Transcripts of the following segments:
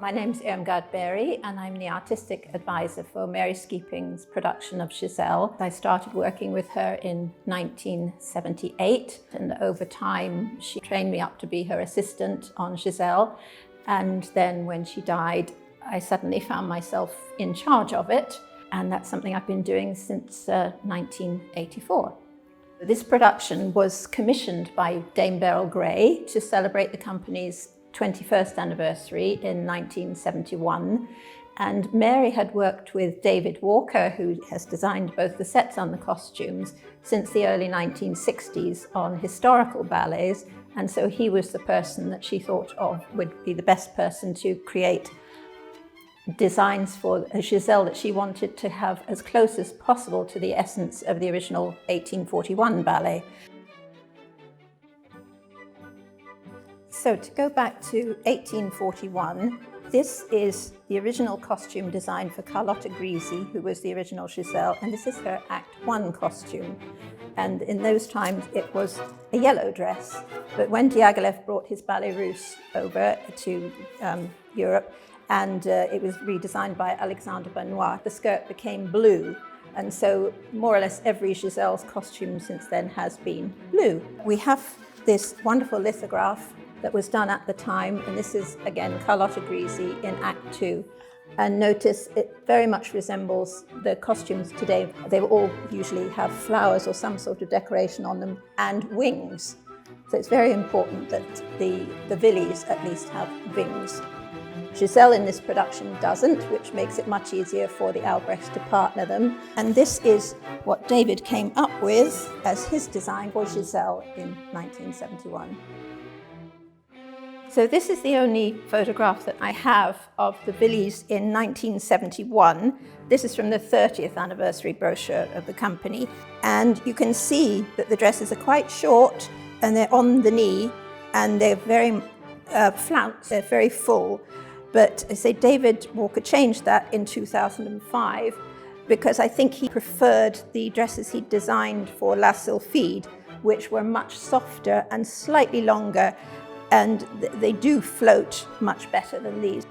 My name's Irmgard Berry and I'm the artistic advisor for Mary Skeaping's production of Giselle. I started working with her in 1978 and over time she trained me up to be her assistant on Giselle, and then when she died I suddenly found myself in charge of it, and that's something I've been doing since 1984. This production was commissioned by Dame Beryl Gray to celebrate the company's 21st anniversary in 1971, and Mary had worked with David Walker, who has designed both the sets and the costumes since the early 1960s on historical ballets, and so he was the person that she thought of would be the best person to create designs for a Giselle that she wanted to have as close as possible to the essence of the original 1841 ballet. So to go back to 1841, this is the original costume designed for 𝗬𝗧𝗘𝗗𝗘𝗗, who was the original Giselle, and this is her Act 1 costume. And in those times it was a yellow dress, but when Diaghilev brought his ballet russe over to Europe, and it was redesigned by 𝗬𝗦𝗧𝗔𝗘𝗗𝗏, the skirt became blue. And so more or less every Giselle's costume since then has been blue. We have this wonderful lithograph that was done at the time, and this is again 𝗬𝗬𝗃𝗃 in Act 2. And notice it very much resembles the costumes today. They all usually have flowers or some sort of decoration on them and wings. So it's very important that the Wilis at least have wings. Giselle in this production doesn't, which makes it much easier for the Albrechts to partner them. And this is what David came up with as his design for Giselle in 1971. So this is the only photograph that I have of the Wilis in 1971. This is from the 30th anniversary brochure of the company. And you can see that the dresses are quite short and they're on the knee and they're very flounced, they're very full. But I say David Walker changed that in 2005 because I think he preferred the dresses he designed for La Sylphide, which were much softer and slightly longer, and they do float much better than these.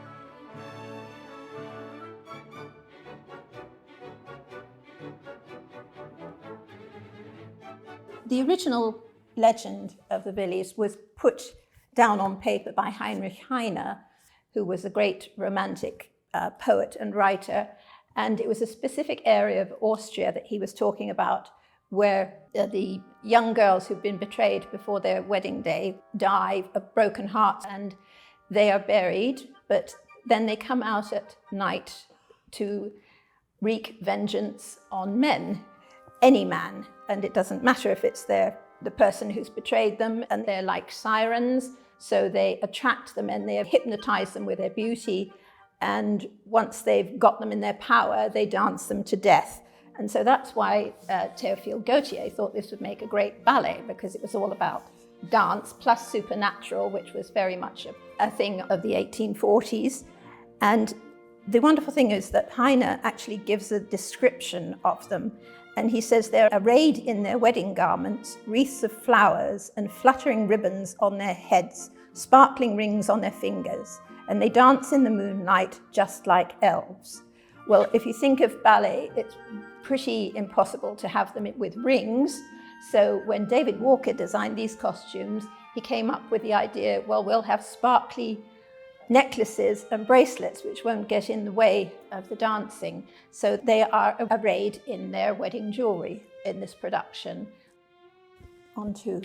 The original legend of the Wilis was put down on paper by Heinrich Heine, who was a great romantic poet and writer, and it was a specific area of Austria that he was talking about, where the young girls who've been betrayed before their wedding day die of broken hearts and they are buried, but then they come out at night to wreak vengeance on men, any man, and it doesn't matter if it's the person who's betrayed them, and they're like sirens. So they attract them and they hypnotize them with their beauty. And once they've got them in their power, they dance them to death. And so that's why 𝗬𝗬𝗡𝗘𝗗𝗏 thought this would make a great ballet, because it was all about dance plus supernatural, which was very much a thing of the 1840s. And the wonderful thing is that Heine actually gives a description of them. And he says they're arrayed in their wedding garments, wreaths of flowers and fluttering ribbons on their heads, sparkling rings on their fingers, and they dance in the moonlight just like elves. Well, if you think of ballet, it's pretty impossible to have them with rings. So when David Walker designed these costumes, he came up with the idea, well, we'll have sparkly necklaces and bracelets which won't get in the way of the dancing. So they are arrayed in their wedding jewelry in this production. On to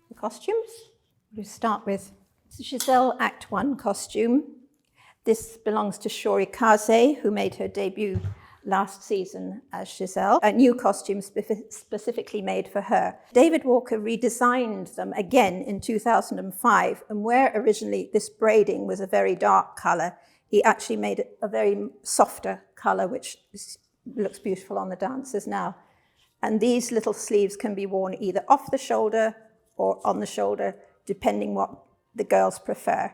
the costumes. We start with Giselle Act 1 costume. This belongs to 𝗬𝗧𝗘𝗃𝗃𝗏, who made her debut last season as Giselle, a new costume specifically made for her. David Walker redesigned them again in 2005, and where originally this braiding was a very dark colour, he actually made it a very softer colour, which looks beautiful on the dancers now. And these little sleeves can be worn either off the shoulder or on the shoulder, depending what the girls prefer.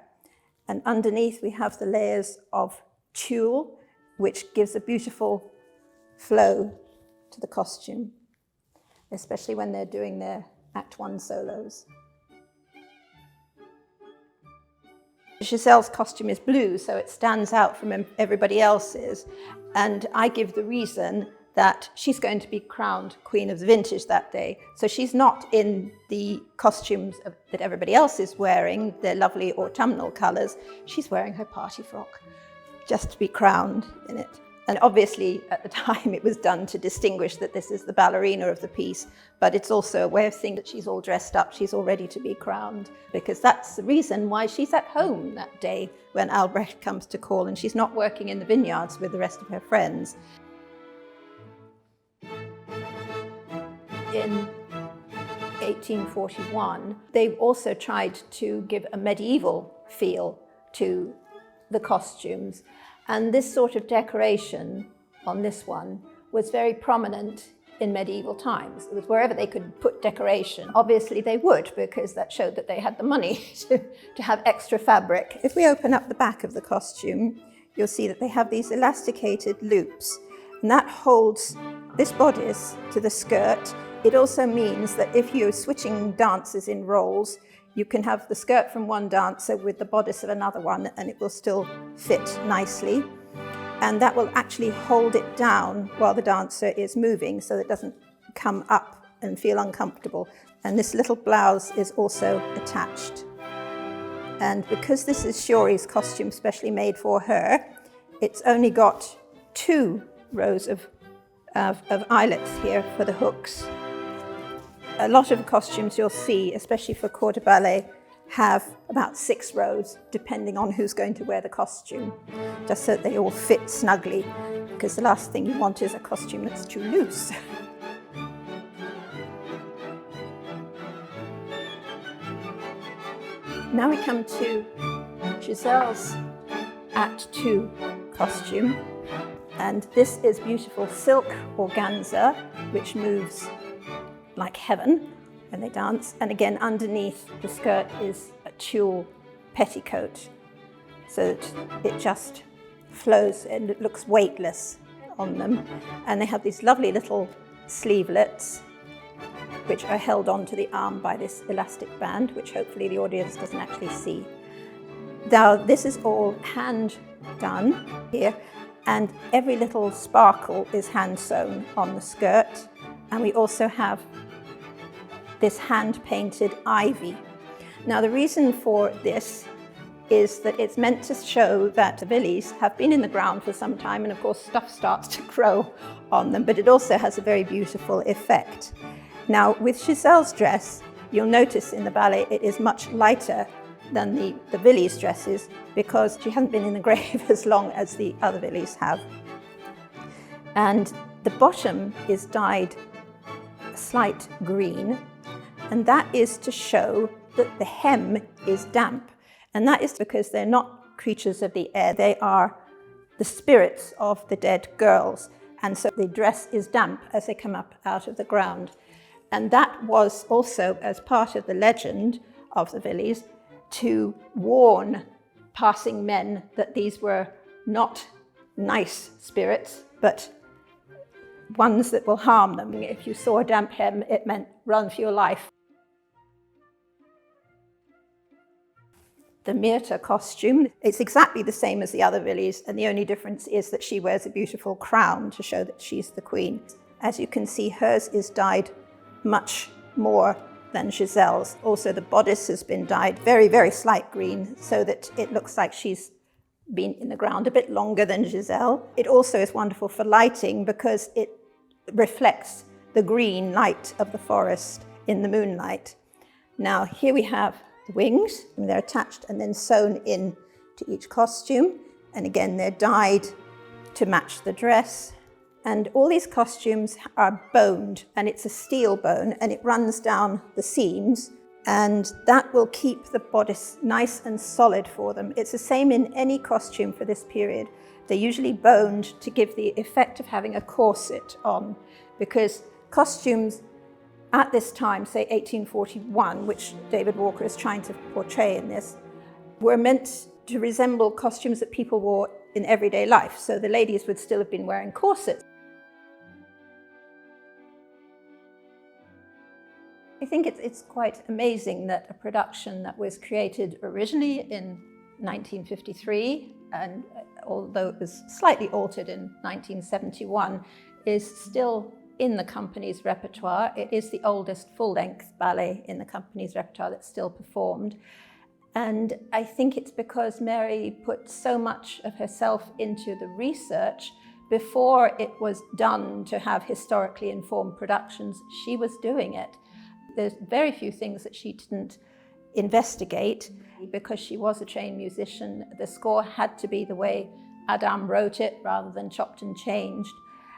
And underneath we have the layers of tulle, which gives a beautiful flow to the costume, especially when they're doing their Act 1 solos. Giselle's costume is blue, so it stands out from everybody else's. And I give the reason that she's going to be crowned Queen of the Vintage that day. So she's not in the costumes that everybody else is wearing, their lovely autumnal colours. She's wearing her party frock, just to be crowned in it. And obviously, at the time, it was done to distinguish that this is the ballerina of the piece, but it's also a way of saying that she's all dressed up, she's all ready to be crowned, because that's the reason why she's at home that day when Albrecht comes to call, and she's not working in the vineyards with the rest of her friends. In 1841, they also tried to give a medieval feel to the costumes. And this sort of decoration on this one was very prominent in medieval times. It was wherever they could put decoration. Obviously they would, because that showed that they had the money to have extra fabric. If we open up the back of the costume, you'll see that they have these elasticated loops, and that holds this bodice to the skirt. It also means that if you're switching dances in roles, you can have the skirt from one dancer with the bodice of another one, and it will still fit nicely. And that will actually hold it down while the dancer is moving, so it doesn't come up and feel uncomfortable. And this little blouse is also attached. And because this is 𝗬𝗎's costume specially made for her, it's only got 2 rows of eyelets here for the hooks. A lot of costumes you'll see, especially for corps de ballet, have about 6 rows, depending on who's going to wear the costume, just so that they all fit snugly, because the last thing you want is a costume that's too loose. Now we come to Giselle's Act 2 costume, and this is beautiful silk organza, which moves like heaven when they dance. And again, underneath the skirt is a tulle petticoat, so that it just flows and it looks weightless on them. And they have these lovely little sleevelets, which are held onto the arm by this elastic band, which hopefully the audience doesn't actually see. Now, this is all hand done here, and every little sparkle is hand sewn on the skirt. And we also have this hand-painted ivy. Now, the reason for this is that it's meant to show that the Wilis have been in the ground for some time, and of course stuff starts to grow on them, but it also has a very beautiful effect. Now, with Giselle's dress, you'll notice in the ballet it is much lighter than the Wilis' dresses, because she hasn't been in the grave as long as the other Wilis have. And the bottom is dyed a slight green, and that is to show that the hem is damp. And that is because they're not creatures of the air, they are the spirits of the dead girls. And so the dress is damp as they come up out of the ground. And that was also as part of the legend of the Wilis, to warn passing men that these were not nice spirits, but ones that will harm them. If you saw a damp hem, it meant run for your life. The 𝗦𝗧𝗔𝗘𝗗 costume, it's exactly the same as the other Wilis, and the only difference is that she wears a beautiful crown to show that she's the queen. As you can see, hers is dyed much more than Giselle's. Also, the bodice has been dyed very, very slight green, so that it looks like she's been in the ground a bit longer than Giselle. It also is wonderful for lighting because it reflects the green light of the forest in the moonlight. Now, here we have the wings, and they're attached and then sewn in to each costume. And again, they're dyed to match the dress. And all these costumes are boned, and it's a steel bone, and it runs down the seams, and that will keep the bodice nice and solid for them. It's the same in any costume for this period. They're usually boned to give the effect of having a corset on, because costumes at this time, say 1841, which David Walker is trying to portray in this, were meant to resemble costumes that people wore in everyday life. So the ladies would still have been wearing corsets. I think it's quite amazing that a production that was created originally in 1953, and although it was slightly altered in 1971, is still in the company's repertoire. It is the oldest full-length ballet in the company's repertoire that's still performed. And I think it's because Mary put so much of herself into the research. Before it was done to have historically informed productions, she was doing it. There's very few things that she didn't investigate. Because she was a trained musician, the score had to be the way Adam wrote it rather than chopped and changed.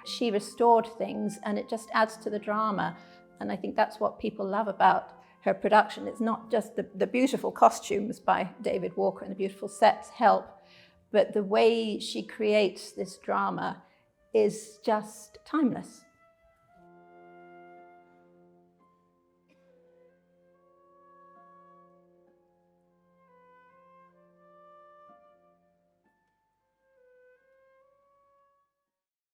She restored things, and it just adds to the drama. And I think that's what people love about her production. It's not just the beautiful costumes by David Walker and the beautiful sets help, but the way she creates this drama is just timeless.